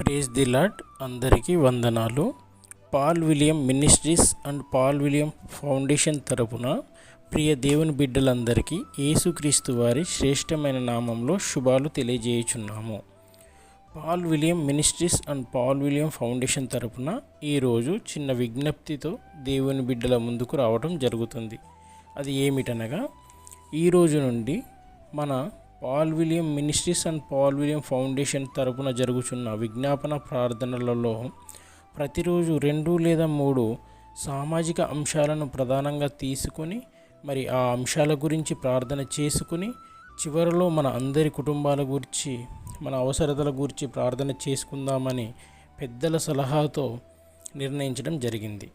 Praise the Lord. అందరికీ వందనాలు. Paul William ministries and Paul William foundation తరపున ప్రియ దేవుని బిడ్డలందరికీ యేసుక్రీస్తు వారి శ్రేష్టమైన నామంలో శుభాలు తెలియజేయుచున్నాము. Paul William ministries and Paul William foundation తరపున ఈరోజు చిన్న విజ్ఞప్తితో దేవుని బిడ్డల ముందుకు రావడం జరుగుతుంది. అది ఏమిటనగా, ఈరోజు నుండి మన Paul William ministries and Paul William foundation తరపున జరుగుతున్న విజ్ఞాపన ప్రార్థనలలో ప్రతిరోజు 2 లేదా 3 సామాజిక అంశాలను ప్రధానంగా తీసుకొని మరి ఆ అంశాల గురించి ప్రార్థన చేసుకుని చివరిలో మన అందరి కుటుంబాల గురించి, మన అవసరతల గురించి ప్రార్థన చేసుకుందామని పెద్దల సలహాతో నిర్ణయించడం జరిగింది.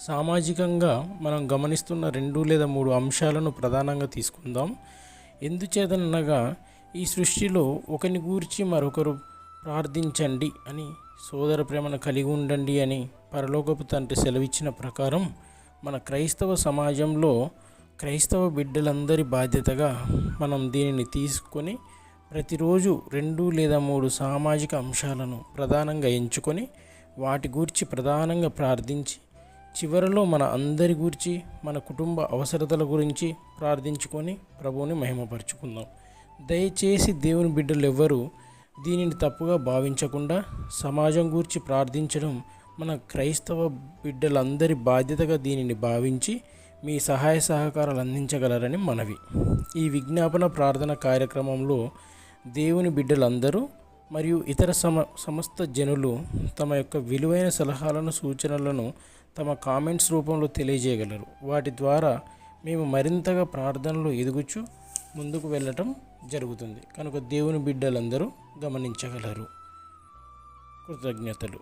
సామాజికంగా మనం గమనిస్తున్న 2 లేదా 3 అంశాలను ప్రధానంగా తీసుకుందాం. ఎందుచేతనగా, ఈ సృష్టిలో ఒకరిని గూర్చి మరొకరు ప్రార్థించండి అని, సోదర ప్రేమను కలిగి ఉండండి అని పరలోకపు తండ్రి సెలవిచ్చిన ప్రకారం మన క్రైస్తవ సమాజంలో క్రైస్తవ బిడ్డలందరి బాధ్యతగా మనం దీనిని తీసుకొని ప్రతిరోజు 2 లేదా 3 సామాజిక అంశాలను ప్రధానంగా ఎంచుకొని వాటి గురించి ప్రధానంగా ప్రార్థించి చివరిలో మన అందరి గురించి, మన కుటుంబ అవసరతల గురించి ప్రార్థించుకొని ప్రభువుని మహిమపరుచుకుందాం. దయచేసి దేవుని బిడ్డలు ఎవ్వరూ దీనిని తప్పుగా భావించకుండా సమాజం గురించి ప్రార్థించడం మన క్రైస్తవ బిడ్డలందరి బాధ్యతగా దీనిని భావించి మీ సహాయ సహకారాలు అందించగలరని మనవి. ఈ విజ్ఞాపన ప్రార్థన కార్యక్రమంలో దేవుని బిడ్డలందరూ మరియు ఇతర సమస్త జనులు తమ యొక్క విలువైన సలహాలను, సూచనలను తమ కామెంట్స్ రూపంలో తెలియజేయగలరు. వాటి ద్వారా మేము మరింతగా ప్రార్థనలో ఎదుగుచు ముందుకు వెళ్ళటం జరుగుతుంది కనుక దేవుని బిడ్డలందరూ గమనించగలరు. కృతజ్ఞతలు.